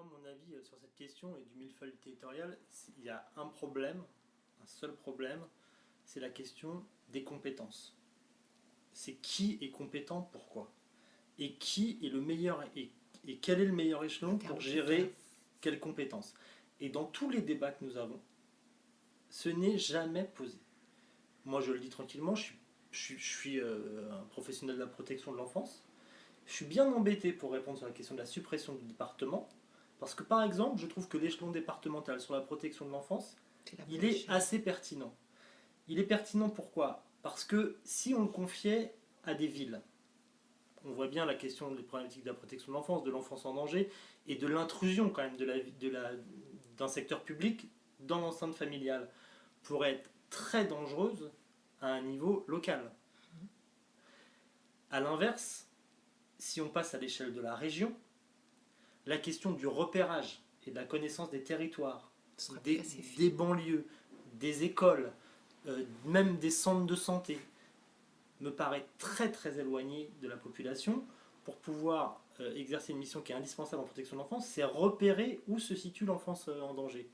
Moi, mon avis sur cette question et du millefeuille territorial, il y a un problème, un seul problème, c'est la question des compétences. C'est qui est compétent, pourquoi? Et qui est le meilleur, et quel est le meilleur échelon pour gérer quelles compétences? Et dans tous les débats que nous avons, ce n'est jamais posé. Moi, je le dis tranquillement, je suis un professionnel de la protection de l'enfance. Je suis bien embêté pour répondre sur la question de la suppression du département, parce que par exemple, je trouve que l'échelon départemental sur la protection de l'enfance, il est assez pertinent. Il est pertinent pourquoi? Parce que si on le confiait à des villes, on voit bien la question des problématiques de la protection de l'enfance en danger, et de l'intrusion quand même d'un secteur public dans l'enceinte familiale, pourrait être très dangereuse à un niveau local. A l'inverse, si on passe à l'échelle de la région, la question du repérage et de la connaissance des territoires, des banlieues, des écoles, même des centres de santé, me paraît très très éloignée de la population. Pour pouvoir exercer une mission qui est indispensable en protection de l'enfance, c'est repérer où se situe l'enfance en danger.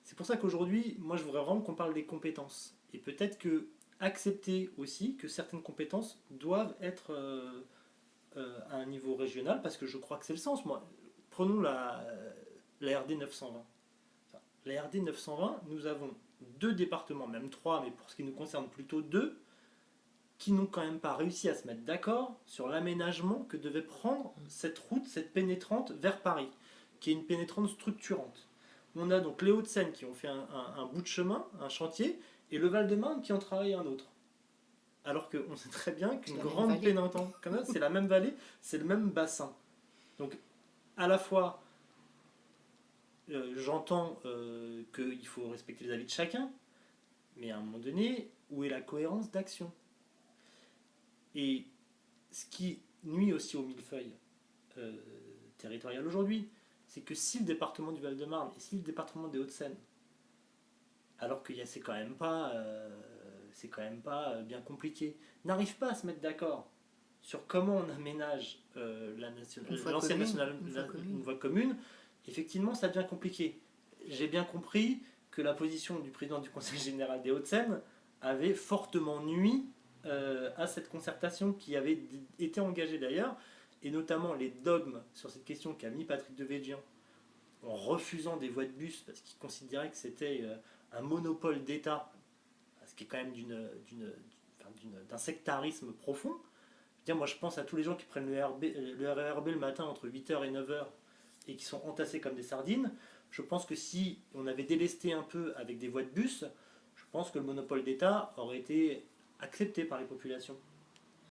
C'est pour ça qu'aujourd'hui, moi je voudrais vraiment qu'on parle des compétences. Et peut-être que accepter aussi que certaines compétences doivent être à un niveau régional, parce que je crois que c'est le sens. Moi, prenons la RD 920. La RD 920, nous avons 2 départements, même 3, mais pour ce qui nous concerne plutôt 2, qui n'ont quand même pas réussi à se mettre d'accord sur l'aménagement que devait prendre cette route, cette pénétrante vers Paris, qui est une pénétrante structurante. On a donc les Hauts-de-Seine qui ont fait un bout de chemin, un chantier, et le Val-de-Marne qui en travaille un autre. Alors qu'on sait très bien qu'une grande pénétrante, c'est la même vallée, c'est le même bassin. Donc, à la fois, j'entends qu'il faut respecter les avis de chacun, mais à un moment donné, où est la cohérence d'action? Et ce qui nuit aussi au millefeuille territorial aujourd'hui, c'est que si le département du Val-de-Marne et si le département des Hauts-de-Seine, alors que c'est quand même pas bien compliqué, n'arrivent pas à se mettre d'accord sur comment on aménage l'ancienne nationale, une voie commune, effectivement ça devient compliqué. J'ai bien compris que la position du président du Conseil général des Hauts-de-Seine avait fortement nui à cette concertation qui avait été engagée d'ailleurs, et notamment les dogmes sur cette question qu'a mis Patrick Devedjian en refusant des voies de bus parce qu'il considérait que c'était un monopole d'État, ce qui est quand même d'un sectarisme profond. Moi je pense à tous les gens qui prennent le RERB le matin entre 8h et 9h et qui sont entassés comme des sardines. Je pense que si on avait délesté un peu avec des voies de bus, je pense que le monopole d'État aurait été accepté par les populations.